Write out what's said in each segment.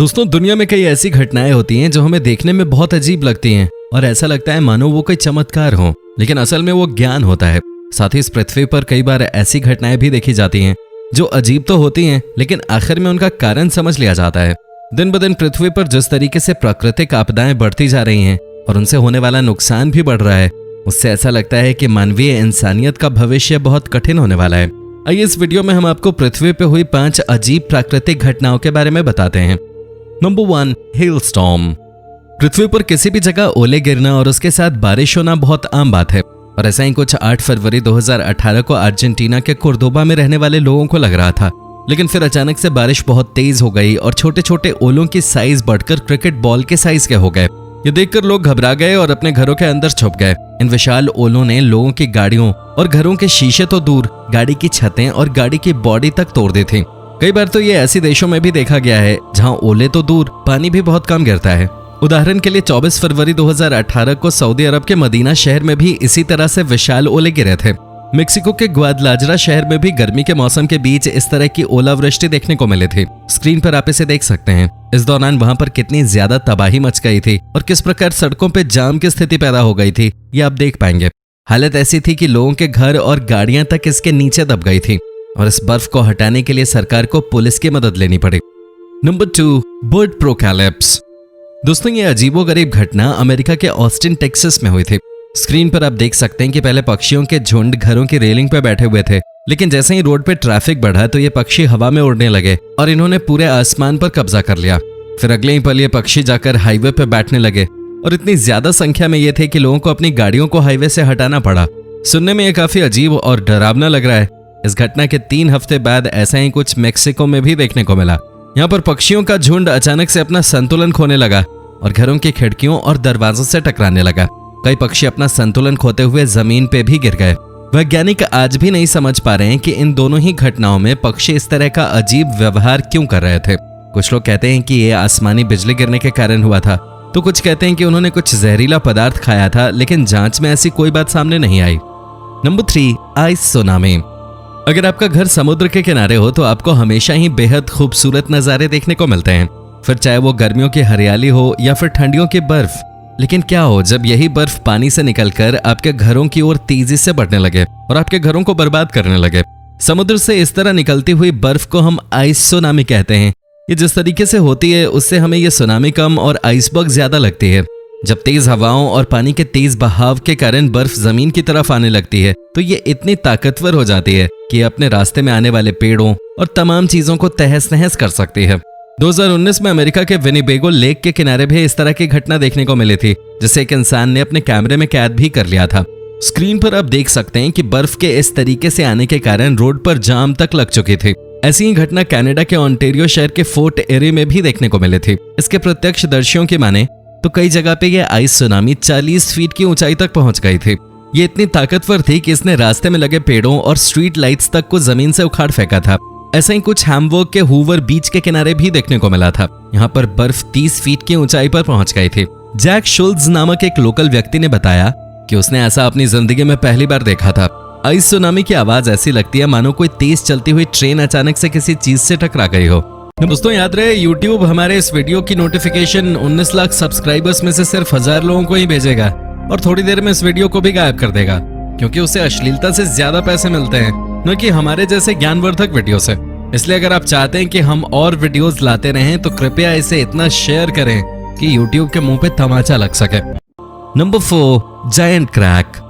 दोस्तों, दुनिया में कई ऐसी घटनाएं होती हैं जो हमें देखने में बहुत अजीब लगती हैं और ऐसा लगता है मानो वो कोई चमत्कार हो, लेकिन असल में वो ज्ञान होता है। साथ ही इस पृथ्वी पर कई बार ऐसी घटनाएं भी देखी जाती हैं जो अजीब तो होती हैं, लेकिन आखिर में उनका कारण समझ लिया जाता है। दिन ब दिन पृथ्वी पर जिस तरीके से प्राकृतिक आपदाएं बढ़ती जा रही हैं और उनसे होने वाला नुकसान भी बढ़ रहा है, उससे ऐसा लगता है कि मानवीय इंसानियत का भविष्य बहुत कठिन होने वाला है। आइए इस वीडियो में हम आपको पृथ्वी पर हुई 5 अजीब प्राकृतिक घटनाओं के बारे में बताते हैं। Number 1, hello storm. पृथ्वी पर किसी भी जगह ओले गिरना और उसके साथ बारिश होना बहुत आम बात है, और ऐसा ही कुछ 8 फरवरी 2018 को अर्जेंटीना के कोर्दोबा में रहने वाले लोगों को लग रहा था। लेकिन फिर अचानक से बारिश बहुत तेज हो गई और छोटे छोटे ओलों की साइज बढ़कर क्रिकेट बॉल के साइज के हो गए। ये देखकर लोग घबरा गए और अपने घरों के अंदर छुप गए। इन विशाल ओलों ने लोगों की गाड़ियों और घरों के शीशे तो दूर, गाड़ी की छतें और गाड़ी की बॉडी तक तोड़ दी थी। कई बार तो ये ऐसे देशों में भी देखा गया है जहां ओले तो दूर, पानी भी बहुत कम गिरता है। उदाहरण के लिए 24 फरवरी 2018 को सऊदी अरब के मदीना शहर में भी इसी तरह से विशाल ओले गिरे थे। मेक्सिको के ग्वादलाजरा शहर में भी गर्मी के मौसम के बीच इस तरह की ओलावृष्टि देखने को मिली थी। स्क्रीन पर आप इसे देख सकते हैं। इस दौरान वहां पर कितनी ज्यादा तबाही मच गई थी और किस प्रकार सड़कों पर जाम की स्थिति पैदा हो गई थी, ये आप देख पाएंगे। हालत ऐसी थी कि लोगों के घर और गाड़ियां तक इसके नीचे दब गई थी और इस बर्फ को हटाने के लिए सरकार को पुलिस की मदद लेनी पड़ी। नंबर 2, बर्ड प्रोकैलिप्स। दोस्तों, ये अजीबोगरीब घटना अमेरिका के ऑस्टिन टेक्सास में हुई थी। स्क्रीन पर आप देख सकते हैं कि पहले पक्षियों के झुंड घरों की रेलिंग पर बैठे हुए थे, लेकिन जैसे ही रोड पे ट्रैफिक बढ़ा तो ये पक्षी हवा में उड़ने लगे और इन्होंने पूरे आसमान पर कब्जा कर लिया। फिर अगले ही पल ये पक्षी जाकर हाईवे पे बैठने लगे और इतनी ज्यादा संख्या में ये थे कि लोगों को अपनी गाड़ियों को हाईवे से हटाना पड़ा। सुनने में ये काफी अजीब और डरावना लग रहा है। इस घटना के 3 हफ्ते बाद ऐसा ही कुछ मेक्सिको में भी देखने को मिला। यहाँ पर पक्षियों का झुंड अचानक से अपना संतुलन खोने लगा और घरों की खिड़कियों और दरवाजों से टकराने लगा। कई पक्षी अपना संतुलन खोते हुए जमीन पे भी गिर गए। वैज्ञानिक आज भी नहीं समझ पा रहे हैं कि इन दोनों ही घटनाओं में पक्षी इस तरह का अजीब व्यवहार क्यों कर रहे थे। कुछ लोग कहते हैं कि ये आसमानी बिजली गिरने के कारण हुआ था, तो कुछ कहते हैं कि उन्होंने कुछ जहरीला पदार्थ खाया था, लेकिन जांच में ऐसी कोई बात सामने नहीं आई। Number 3, ice tsunami. अगर आपका घर समुद्र के किनारे हो तो आपको हमेशा ही बेहद खूबसूरत नज़ारे देखने को मिलते हैं, फिर चाहे वो गर्मियों की हरियाली हो या फिर ठंडियों की बर्फ। लेकिन क्या हो जब यही बर्फ पानी से निकलकर आपके घरों की ओर तेजी से बढ़ने लगे और आपके घरों को बर्बाद करने लगे। समुद्र से इस तरह निकलती हुई बर्फ को हम आइस सुनामी कहते हैं। ये जिस तरीके से होती है उससे हमें ये सुनामी कम और आइसबर्ग ज्यादा लगती है। जब तेज हवाओं और पानी के तेज बहाव के कारण बर्फ जमीन की तरफ आने लगती है तो ये इतनी ताकतवर हो जाती है कि अपने रास्ते में आने वाले पेड़ों और तमाम चीजों को तहस नहस कर सकती है। 2019 में अमेरिका के विनिपेगो लेक के किनारे भी इस तरह की घटना देखने को मिली थी, जिसे एक इंसान ने अपने कैमरे में कैद भी कर लिया था। स्क्रीन पर आप देख सकते हैं कि बर्फ के इस तरीके से आने के कारण रोड पर जाम तक लग चुकी थी। ऐसी ही घटना कनाडा के ओंटारियो शहर के फोर्ट एरी में भी देखने को मिली थी। इसके प्रत्यक्षदर्शियों की माने तो कई जगह पे यह आइस सुनामी 40 फीट की ऊंचाई तक पहुंच गई थी। ये इतनी ताकतवर थी कि इसने रास्ते में लगे पेड़ों और स्ट्रीट लाइट्स तक को जमीन से उखाड़ फेंका था। ऐसा ही कुछ हैम्बर्ग के हूवर बीच के किनारे भी देखने को मिला था। यहाँ पर बर्फ 30 फीट की ऊंचाई पर पहुंच गई थी। जैक शुल्ज नामक एक लोकल व्यक्ति ने बताया कि उसने ऐसा अपनी जिंदगी में पहली बार देखा था। आइस सुनामी की आवाज ऐसी लगती है मानो कोई तेज चलती हुई ट्रेन अचानक से किसी चीज से टकरा गई हो। दोस्तों, याद रहे YouTube हमारे इस वीडियो की नोटिफिकेशन 19 लाख सब्सक्राइबर्स में से सिर्फ 1000 लोगों को ही भेजेगा और थोड़ी देर में इस वीडियो को भी गायब कर देगा, क्योंकि उसे अश्लीलता से ज्यादा पैसे मिलते हैं, न कि हमारे जैसे ज्ञानवर्धक वीडियो से। इसलिए अगर आप चाहते हैं कि हम और वीडियोस लाते रहें तो कृपया इसे इतना शेयर करें कि YouTube के मुंह पे तमाचा लग सके। Number 4, giant crack.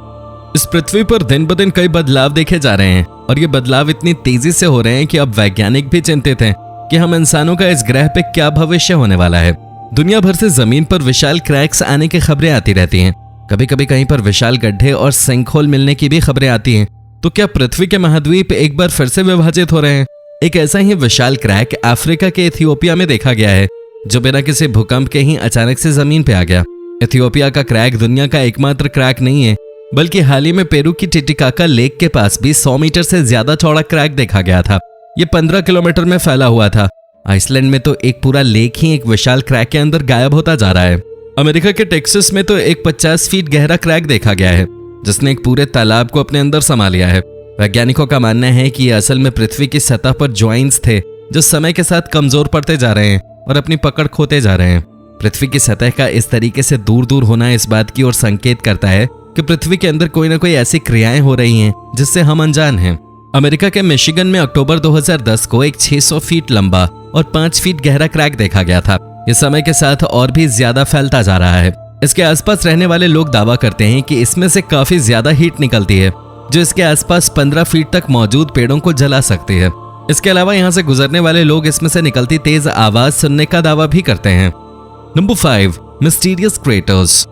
इस पृथ्वी पर दिन ब दिन कई बदलाव देखे जा रहे हैं और ये बदलाव इतनी तेजी से हो रहे हैं कि अब वैज्ञानिक भी चिंतित हैं कि हम इंसानों का इस ग्रह पे क्या भविष्य होने वाला है। दुनिया भर से जमीन पर विशाल क्रैक्स आने की खबरें आती रहती हैं। कभी कभी कहीं पर विशाल गड्ढे और सिंकहोल मिलने की भी खबरें आती हैं। तो क्या पृथ्वी के महाद्वीप एक बार फिर से विभाजित हो रहे हैं? एक ऐसा ही विशाल क्रैक अफ्रीका के इथियोपिया में देखा गया है, जो बिना किसी भूकंप के ही अचानक से जमीन पे आ गया। इथियोपिया का क्रैक दुनिया का एकमात्र क्रैक नहीं है, बल्कि हाल ही में पेरू की टिटिकाका लेक के पास भी 100 मीटर से ज्यादा चौड़ा क्रैक देखा गया था। ये 15 किलोमीटर में फैला हुआ था। आइसलैंड में तो एक पूरा लेक ही एक विशाल क्रैक के अंदर गायब होता जा रहा है। अमेरिका के टेक्सास में तो एक 50 फीट गहरा क्रैक देखा गया है, जिसने एक पूरे तालाब को अपने अंदर समा लिया है। वैज्ञानिकों का मानना है कि ये असल में पृथ्वी की सतह पर ज्वाइंट्स थे जो समय के साथ कमजोर पड़ते जा रहे हैं और अपनी पकड़ खोते जा रहे हैं। पृथ्वी की सतह का इस तरीके से दूर दूर होना इस बात की ओर संकेत करता है कि पृथ्वी के अंदर कोई ना कोई ऐसी क्रियाएं हो रही हैं जिससे हम अनजान हैं। अमेरिका के मिशिगन में अक्टूबर 2010 को एक 600 फीट लंबा और 5 फीट गहरा क्रैक देखा गया था। ये समय के साथ और भी ज्यादा फैलता जा रहा है। इसके आसपास रहने वाले लोग दावा करते हैं कि इसमें से काफी ज्यादा हीट निकलती है जो इसके आसपास 15 फीट तक मौजूद पेड़ों को जला सकती है। इसके अलावा यहाँ से गुजरने वाले लोग इसमें से निकलती तेज आवाज सुनने का दावा भी करते हैं। Number 5, mysterious craters.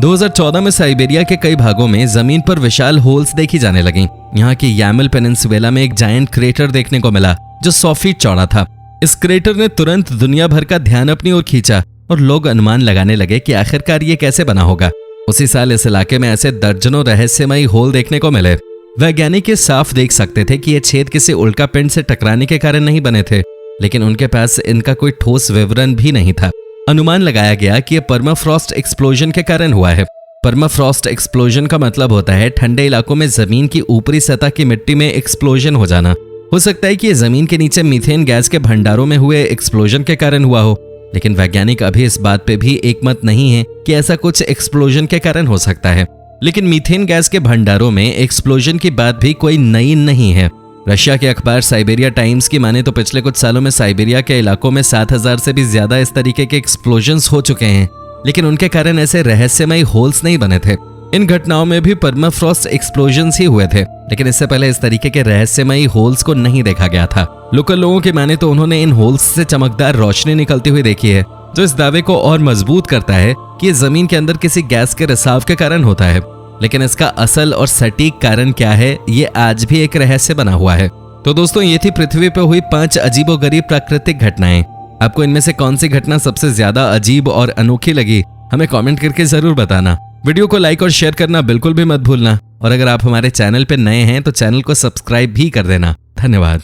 2014 में साइबेरिया के कई भागों में जमीन पर विशाल होल्स देखी जाने लगी। यहाँ की यामल पेनिनसुला में एक जायंट क्रेटर देखने को मिला जो 100 फीट चौड़ा था। इस क्रेटर ने तुरंत दुनिया भर का ध्यान अपनी ओर खींचा और लोग अनुमान लगाने लगे कि आखिरकार ये कैसे बना होगा। उसी साल इस इलाके में ऐसे दर्जनों रहस्यमयी होल देखने को मिले। वैज्ञानिक ये साफ देख सकते थे कि ये छेद किसी उल्का पिंड से टकराने के कारण नहीं बने थे, लेकिन उनके पास इनका कोई ठोस विवरण भी नहीं था। अनुमान लगाया गया कि यह परमाफ्रॉस्ट एक्सप्लोजन के कारण हुआ है। परमाफ्रॉस्ट एक्सप्लोजन का मतलब होता है ठंडे इलाकों में जमीन की ऊपरी सतह की मिट्टी में एक्सप्लोजन हो जाना। हो सकता है कि यह जमीन के नीचे मीथेन गैस के भंडारों में हुए एक्सप्लोजन के कारण हुआ हो, लेकिन वैज्ञानिक अभी इस बात पे भी एकमत नहीं है कि ऐसा कुछ एक्सप्लोजन के कारण हो सकता है। लेकिन मीथेन गैस के भंडारों में एक्सप्लोजन की बात भी कोई नई नहीं है। रशिया के अखबार साइबेरिया टाइम्स की माने तो पिछले कुछ सालों में साइबेरिया के इलाकों में 7000 से भी ज्यादा इस तरीके के एक्सप्लोजन्स हो चुके हैं, लेकिन उनके कारण ऐसे रहस्यमयी होल्स नहीं बने थे। इन घटनाओं में भी परमाफ्रॉस्ट एक्सप्लोजन्स ही हुए थे, लेकिन इससे पहले इस तरीके के रहस्यमयी होल्स को नहीं देखा गया था। लोकल लोगों की माने तो उन्होंने इन होल्स से चमकदार रोशनी निकलती हुई देखी है, जो इस दावे को और मजबूत करता है कि ये जमीन के अंदर किसी गैस के रिसाव के कारण होता है। लेकिन इसका असल और सटीक कारण क्या है, ये आज भी एक रहस्य बना हुआ है। तो दोस्तों, ये थी पृथ्वी पर हुई 5 अजीबोगरीब प्राकृतिक घटनाएं। आपको इनमें से कौन सी घटना सबसे ज्यादा अजीब और अनोखी लगी, हमें कमेंट करके जरूर बताना। वीडियो को लाइक और शेयर करना बिल्कुल भी मत भूलना, और अगर आप हमारे चैनल पर नए हैं तो चैनल को सब्सक्राइब भी कर देना। धन्यवाद।